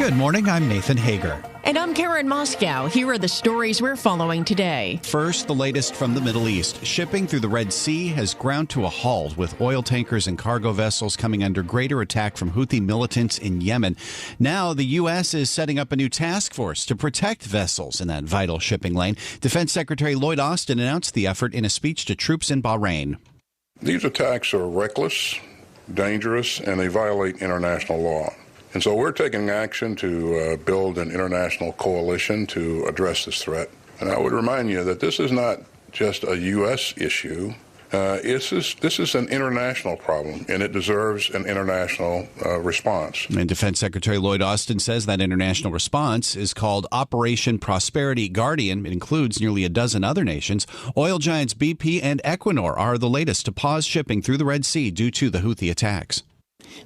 Good morning, I'm Nathan Hager. And I'm Karen Moscow. Here are the stories we're following today. First, the latest from the Middle East. Shipping through the Red Sea has ground to a halt, with oil tankers and cargo vessels coming under greater attack from Houthi militants in Yemen. Now, the U.S. is setting up a new task force to protect vessels in that vital shipping lane. Defense Secretary Lloyd Austin announced the effort in a speech to troops in Bahrain. These attacks are reckless, dangerous, and they violate international law. And so we're taking action to build an international coalition to address this threat. And I would remind you that this is not just a U.S. issue. This is an international problem, and it deserves an international response. And Defense Secretary Lloyd Austin says that international response is called Operation Prosperity Guardian. It includes nearly a dozen other nations. Oil giants BP and Equinor are the latest to pause shipping through the Red Sea due to the Houthi attacks.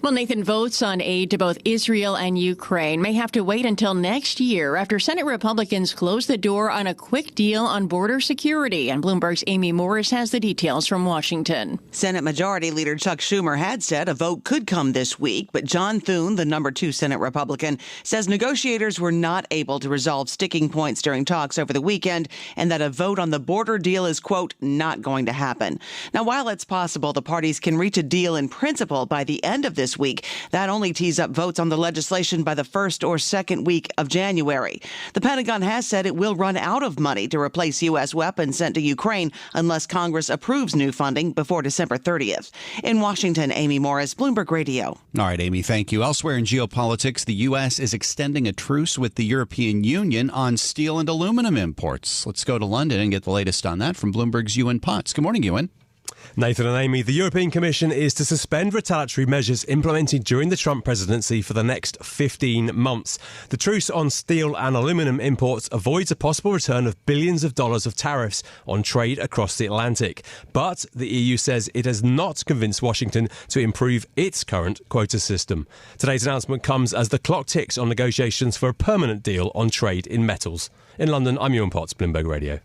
Well, Nathan, votes on aid to both Israel and Ukraine may have to wait until next year after Senate Republicans close the door on a quick deal on border security. And Bloomberg's Amy Morris has the details from Washington. Senate Majority Leader Chuck Schumer had said a vote could come this week, but John Thune, the number 2 Senate Republican, says negotiators were not able to resolve sticking points during talks over the weekend and that a vote on the border deal is, quote, not going to happen. Now, while it's possible the parties can reach a deal in principle by the end of this week, that only tees up votes on the legislation by the first or second week of January. The Pentagon has said it will run out of money to replace U.S. weapons sent to Ukraine unless Congress approves new funding before December 30th. In Washington, Amy Morris, Bloomberg Radio. All right, Amy, thank you. Elsewhere in geopolitics, the U.S. is extending a truce with the European Union on steel and aluminum imports. Let's go to London and get the latest on that from Bloomberg's Ewan Potts. Good morning, Ewan. Nathan and Amy, the European Commission is to suspend retaliatory measures implemented during the Trump presidency for the next 15 months. The truce on steel and aluminium imports avoids a possible return of billions of dollars of tariffs on trade across the Atlantic. But the EU says it has not convinced Washington to improve its current quota system. Today's announcement comes as the clock ticks on negotiations for a permanent deal on trade in metals. In London, I'm Ewan Potts, Bloomberg Radio.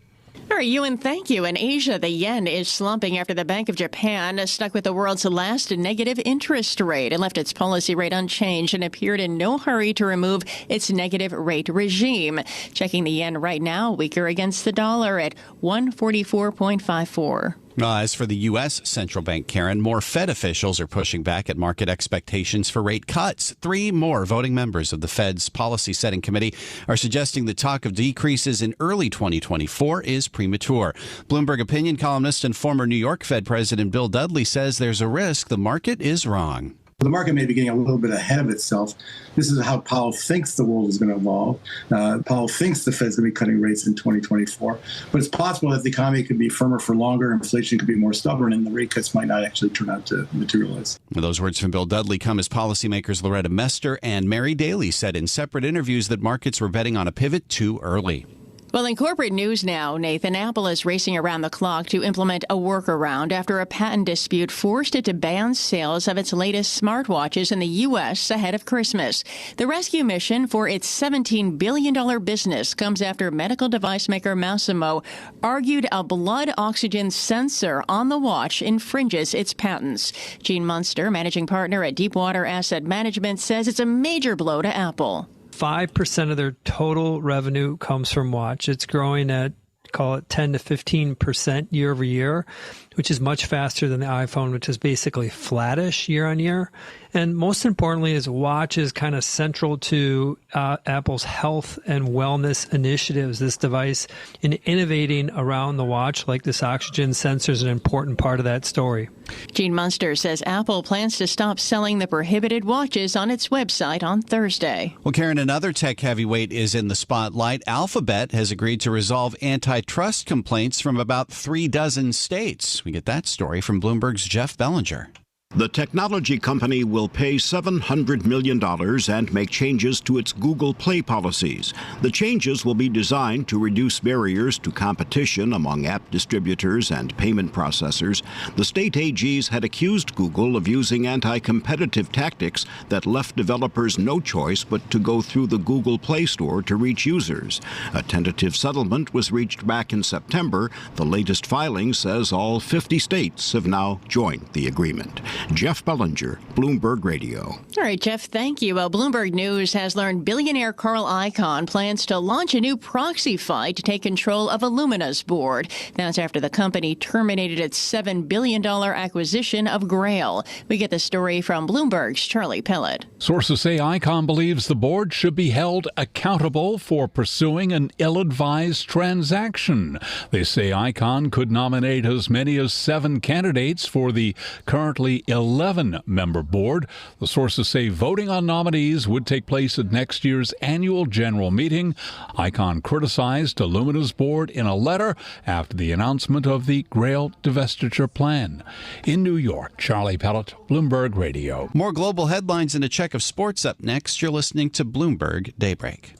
All right, Ewan, thank you. In Asia, the yen is slumping after the Bank of Japan is stuck with the world's last negative interest rate and left its policy rate unchanged and appeared in no hurry to remove its negative rate regime. Checking the yen right now, weaker against the dollar at 144.54. As for the U.S. central bank, Karen, more Fed officials are pushing back at market expectations for rate cuts. 3 more voting members of the Fed's policy setting committee are suggesting the talk of decreases in early 2024 is premature. Bloomberg opinion columnist and former New York Fed President Bill Dudley says there's a risk the market is wrong. The market may be getting a little bit ahead of itself. This is how Powell thinks the world is going to evolve. Powell thinks the Fed's going to be cutting rates in 2024. But it's possible that the economy could be firmer for longer, inflation could be more stubborn, and the rate cuts might not actually turn out to materialize. Those words from Bill Dudley come as policymakers Loretta Mester and Mary Daly said in separate interviews that markets were betting on a pivot too early. Well, in corporate news now, Nathan, Apple is racing around the clock to implement a workaround after a patent dispute forced it to ban sales of its latest smartwatches in the U.S. ahead of Christmas. The rescue mission for its $17 billion business comes after medical device maker Masimo argued a blood oxygen sensor on the watch infringes its patents. Gene Munster, managing partner at Deepwater Asset Management, says it's a major blow to Apple. 5% of their total revenue comes from watch. It's growing at, call it 10 to 15% year over year, which is much faster than the iPhone, which is basically flattish year on year. And most importantly, is watch is kind of central to Apple's health and wellness initiatives. This device in innovating around the watch, like this oxygen sensor, is an important part of that story. Gene Munster says Apple plans to stop selling the prohibited watches on its website on Thursday. Well, Karen, another tech heavyweight is in the spotlight. Alphabet has agreed to resolve antitrust complaints from about 36 states. We get that story from Bloomberg's Jeff Bellinger. The technology company will pay $700 million and make changes to its Google Play policies. The changes will be designed to reduce barriers to competition among app distributors and payment processors. The state AGs had accused Google of using anti-competitive tactics that left developers no choice but to go through the Google Play Store to reach users. A tentative settlement was reached back in September. The latest filing says all 50 states have now joined the agreement. Jeff Bellinger, Bloomberg Radio. All right, Jeff, thank you. Well, Bloomberg News has learned billionaire Carl Icahn plans to launch a new proxy fight to take control of Illumina's board. That's after the company terminated its $7 billion acquisition of Grail. We get the story from Bloomberg's Charlie Pellet. Sources say Icahn believes the board should be held accountable for pursuing an ill-advised transaction. They say Icahn could nominate as many as 7 candidates for the currently 11-member board. The sources say voting on nominees would take place at next year's annual general meeting. Icahn criticized Illumina's board in a letter after the announcement of the Grail divestiture plan. In New York, Charlie Pellet, Bloomberg Radio. More global headlines and a check of sports up next. You're listening to Bloomberg Daybreak.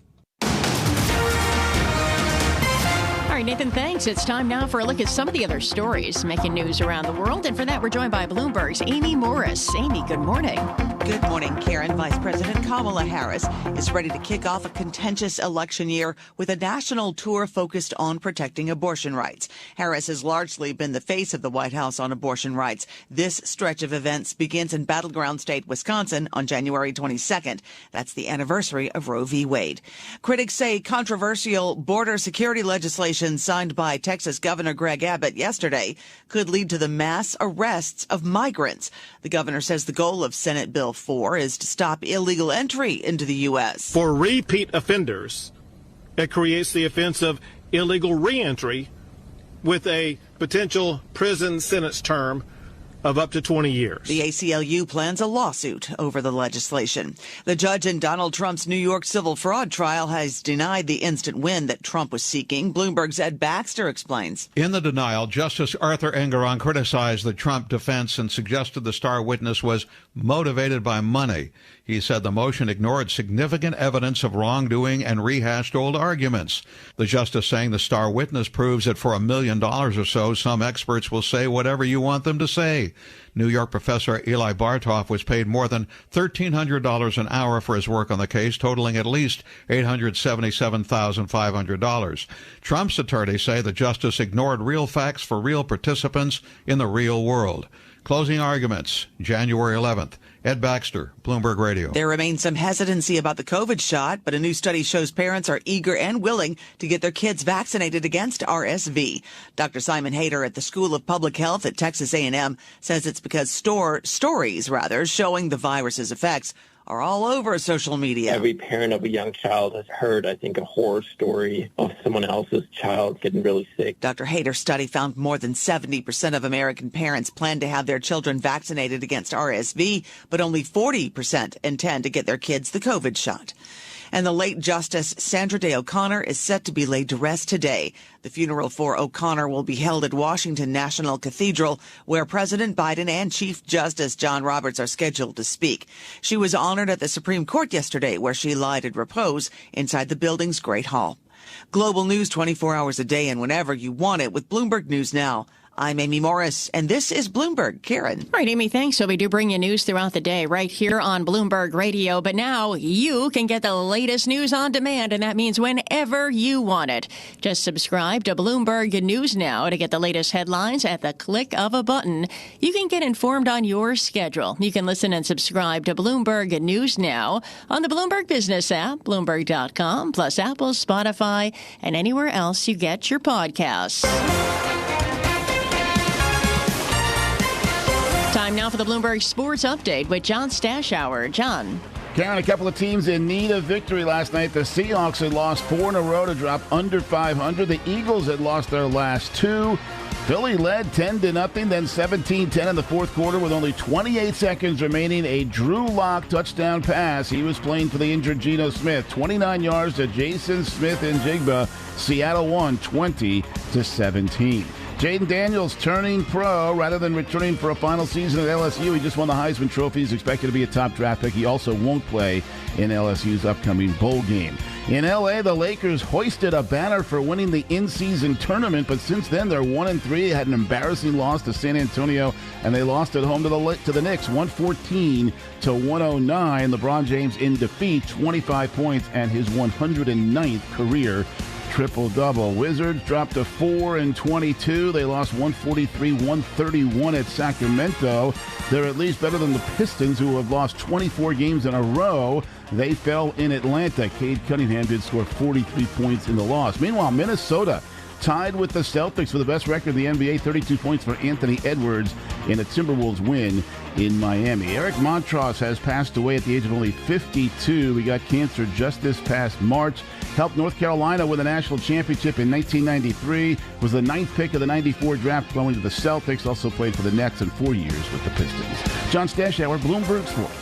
All right, Nathan, thanks. It's time now for a look at some of the other stories making news around the world. And for that, we're joined by Bloomberg's Amy Morris. Amy, good morning. Good morning, Karen. Vice President Kamala Harris is ready to kick off a contentious election year with a national tour focused on protecting abortion rights. Harris has largely been the face of the White House on abortion rights. This stretch of events begins in battleground state Wisconsin on January 22nd. That's the anniversary of Roe v. Wade. Critics say controversial border security legislation signed by Texas Governor Greg Abbott yesterday could lead to the mass arrests of migrants. The governor says the goal of Senate Bill 4 is to stop illegal entry into the U.S. For repeat offenders, it creates the offense of illegal reentry with a potential prison sentence term of up to 20 years. The ACLU plans a lawsuit over the legislation. The judge in Donald Trump's New York civil fraud trial has denied the instant win that Trump was seeking. Bloomberg's Ed Baxter explains. In the denial, Justice Arthur Engoron criticized the Trump defense and suggested the star witness was motivated by money. He said the motion ignored significant evidence of wrongdoing and rehashed old arguments. The justice saying the star witness proves that for $1 million or so, some experts will say whatever you want them to say. New York professor Eli Bartoff was paid more than $1,300 an hour for his work on the case, totaling at least $877,500. Trump's attorneys say the justice ignored real facts for real participants in the real world. Closing arguments, January 11th. Ed Baxter, Bloomberg Radio. There remains some hesitancy about the COVID shot, but a new study shows parents are eager and willing to get their kids vaccinated against RSV. Dr. Simon Hayter at the School of Public Health at Texas A&M says it's because stories showing the virus's effects are all over social media. Every parent of a young child has heard, I think, a horror story of someone else's child getting really sick. Dr. Hayter's study found more than 70% of American parents plan to have their children vaccinated against RSV, but only 40% intend to get their kids the COVID shot. And the late Justice Sandra Day O'Connor is set to be laid to rest today. The funeral for O'Connor will be held at Washington National Cathedral, where President Biden and Chief Justice John Roberts are scheduled to speak. She was honored at the Supreme Court yesterday, where she lied in repose inside the building's Great Hall. Global news 24 hours a day and whenever you want it with Bloomberg News Now. I'm Amy Morris, and this is Bloomberg. Karen. All right, Amy, thanks. So we do bring you news throughout the day right here on Bloomberg Radio. But now you can get the latest news on demand, and that means whenever you want it. Just subscribe to Bloomberg News Now to get the latest headlines at the click of a button. You can get informed on your schedule. You can listen and subscribe to Bloomberg News Now on the Bloomberg Business app, Bloomberg.com, plus Apple, Spotify, and anywhere else you get your podcasts. Time now for the Bloomberg Sports Update with John Stashower. John. Karen, a couple of teams in need of victory last night. The Seahawks had lost 4 in a row to drop under 500. The Eagles had lost their last 2. Philly led 10-0, then 17-10 in the fourth quarter with only 28 seconds remaining. A Drew Lock touchdown pass. He was playing for the injured Geno Smith. 29 yards to Jason Smith-Njigba. Seattle won 20-17. Jaden Daniels turning pro rather than returning for a final season at LSU. He just won the Heisman Trophy. He's expected to be a top draft pick. He also won't play in LSU's upcoming bowl game. In L.A., the Lakers hoisted a banner for winning the in-season tournament, but since then they're 1-3. They had an embarrassing loss to San Antonio, and they lost at home to the Knicks, 114-109. LeBron James in defeat, 25 points and his 109th career triple-double. Wizards dropped to 4-22. They lost 143-131 at Sacramento. They're at least better than the Pistons, who have lost 24 games in a row. They fell in Atlanta. Cade Cunningham did score 43 points in the loss. Meanwhile, Minnesota tied with the Celtics for the best record in the NBA, 32 points for Anthony Edwards in a Timberwolves win in Miami. Eric Montross has passed away at the age of only 52. He got cancer just this past March. Helped North Carolina win the national championship in 1993. Was the 9th pick of the 94 draft going to the Celtics. Also played for the Nets in 4 years with the Pistons. John Stashower, Bloomberg Sports.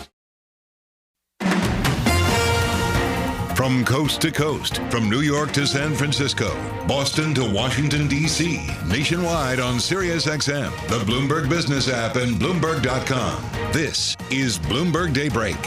From coast to coast, from New York to San Francisco, Boston to Washington, D.C., nationwide on SiriusXM, the Bloomberg Business app, and Bloomberg.com. This is Bloomberg Daybreak.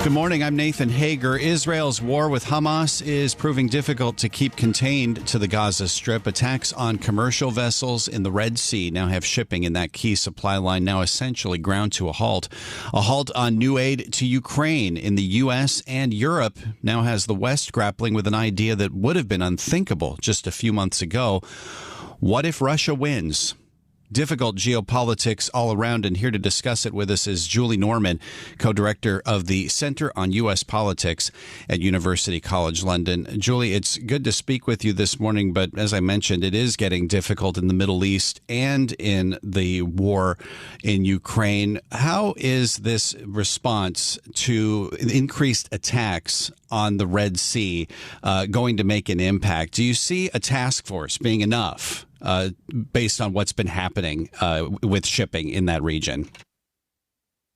Good morning. I'm Nathan Hager. Israel's war with Hamas is proving difficult to keep contained to the Gaza Strip. Attacks on commercial vessels in the Red Sea now have shipping in that key supply line now essentially ground to a halt. A halt on new aid to Ukraine in the U.S. and Europe now has the West grappling with an idea that would have been unthinkable just a few months ago. What if Russia wins? Difficult geopolitics all around, and here to discuss it with us is Julie Norman, co-director of the Center on U.S. Politics at University College London. Julie, it's good to speak with you this morning, but as I mentioned, it is getting difficult in the Middle East and in the war in Ukraine. How is this response to increased attacks on the Red Sea going to make an impact? Do you see a task force being enough based on what's been happening with shipping in that region?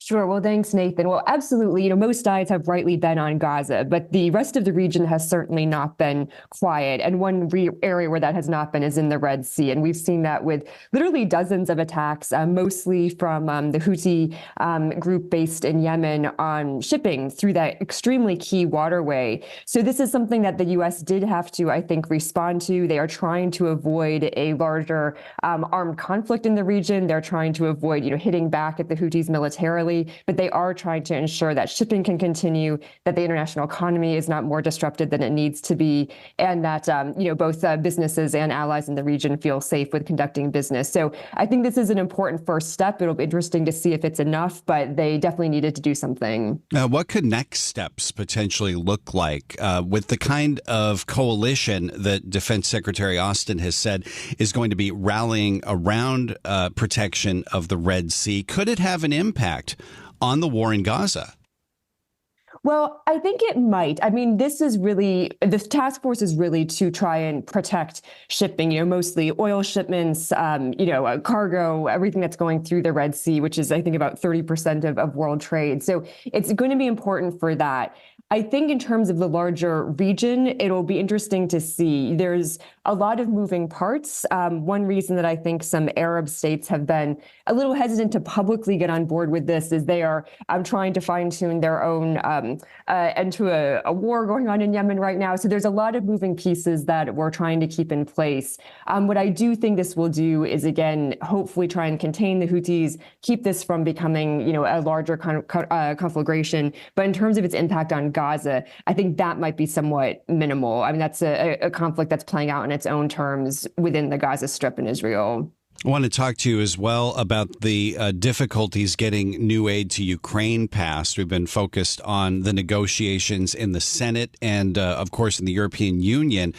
Sure. Well, thanks, Nathan. Well, absolutely. Most eyes have rightly been on Gaza, but the rest of the region has certainly not been quiet. And one area where that has not been is in the Red Sea. And we've seen that with literally dozens of attacks, mostly from the Houthi group based in Yemen on shipping through that extremely key waterway. So this is something that the U.S. did have to, I think, respond to. They are trying to avoid a larger armed conflict in the region. They're trying to avoid, hitting back at the Houthis militarily. But they are trying to ensure that shipping can continue, that the international economy is not more disrupted than it needs to be, and that both businesses and allies in the region feel safe with conducting business. So I think this is an important first step. It'll be interesting to see if it's enough, but they definitely needed to do something. What could next steps potentially look like with the kind of coalition that Defense Secretary Austin has said is going to be rallying around protection of the Red Sea? Could it have an impact on the war in Gaza? Well, I think it might. I mean, this task force is really to try and protect shipping, mostly oil shipments, cargo, everything that's going through the Red Sea, which is, I think, about 30% of world trade. So it's going to be important for that. I think in terms of the larger region, it'll be interesting to see. There's a lot of moving parts. One reason that I think some Arab states have been a little hesitant to publicly get on board with this is they are trying to fine-tune their own end to a war going on in Yemen right now. So there's a lot of moving pieces that we're trying to keep in place. What I do think this will do is, again, hopefully try and contain the Houthis, keep this from becoming, a larger conflagration. But in terms of its impact on Gaza, I think that might be somewhat minimal. I mean, that's a conflict that's playing out in its own terms within the Gaza Strip in Israel. I want to talk to you as well about the difficulties getting new aid to Ukraine passed. We've been focused on the negotiations in the Senate and, of course, in the European Union.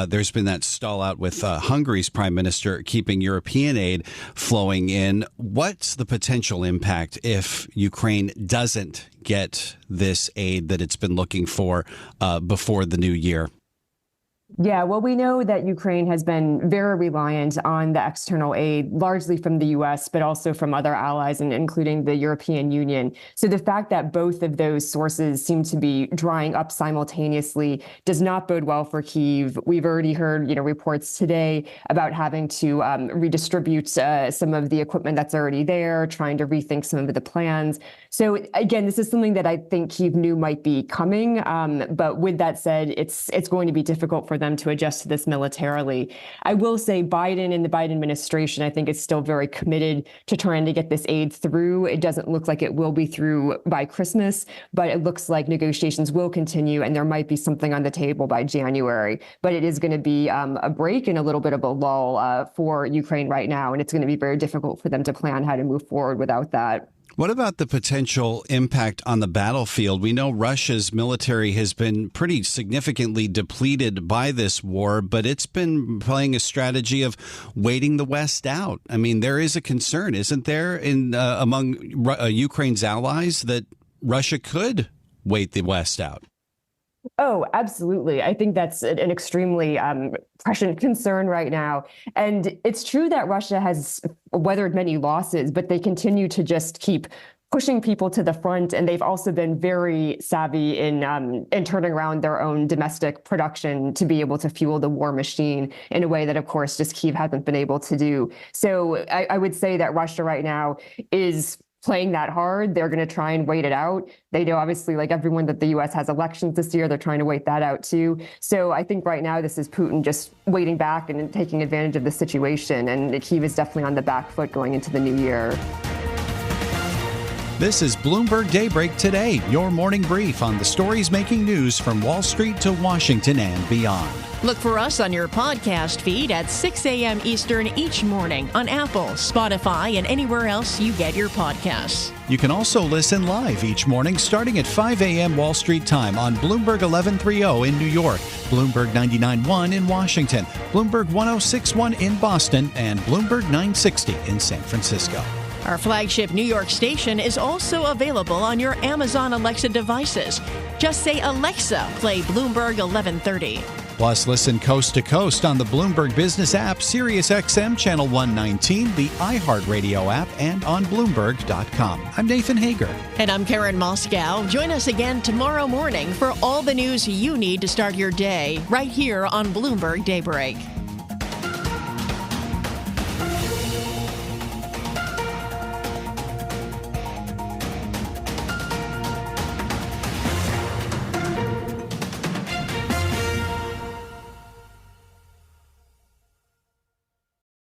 There's been that stall out with Hungary's prime minister keeping European aid flowing in. What's the potential impact if Ukraine doesn't get this aid that it's been looking for before the new year? Yeah, well, we know that Ukraine has been very reliant on the external aid, largely from the U.S., but also from other allies, and including the European Union. So the fact that both of those sources seem to be drying up simultaneously does not bode well for Kyiv. We've already heard, reports today about having to redistribute some of the equipment that's already there, trying to rethink some of the plans. So again, this is something that I think Kyiv knew might be coming. But with that said, it's going to be difficult for them them to adjust to this militarily. I will say Biden and the Biden administration, I think, is still very committed to trying to get this aid through. It doesn't look like it will be through by Christmas, but it looks like negotiations will continue and there might be something on the table by January. But it is going to be a break and a little bit of a lull for Ukraine right now, and it's going to be very difficult for them to plan how to move forward without that. What about the potential impact on the battlefield? We know Russia's military has been pretty significantly depleted by this war, but it's been playing a strategy of waiting the West out. I mean, there is a concern, isn't there, among Ukraine's allies that Russia could wait the West out? Oh, absolutely. I think that's an extremely prescient concern right now. And it's true that Russia has weathered many losses, but they continue to just keep pushing people to the front. And they've also been very savvy in turning around their own domestic production to be able to fuel the war machine in a way that, of course, just Kyiv hasn't been able to do. So I would say that Russia right now is playing that hard. They're going to try and wait it out. They know, obviously, like everyone, that the U.S. has elections this year. They're trying to wait that out, too. So I think right now this is Putin just waiting back and taking advantage of the situation. And Kyiv is definitely on the back foot going into the new year. This is Bloomberg Daybreak Today, your morning brief on the stories making news from Wall Street to Washington and beyond. Look for us on your podcast feed at 6 a.m. Eastern each morning on Apple, Spotify, and anywhere else you get your podcasts. You can also listen live each morning starting at 5 a.m. Wall Street time on Bloomberg 1130 in New York, Bloomberg 99.1 in Washington, Bloomberg 106.1 in Boston, and Bloomberg 960 in San Francisco. Our flagship New York station is also available on your Amazon Alexa devices. Just say, Alexa, play Bloomberg 1130. Plus, listen coast to coast on the Bloomberg Business app, Sirius XM Channel 119, the iHeartRadio app, and on Bloomberg.com. I'm Nathan Hager. And I'm Karen Moscow. Join us again tomorrow morning for all the news you need to start your day right here on Bloomberg Daybreak.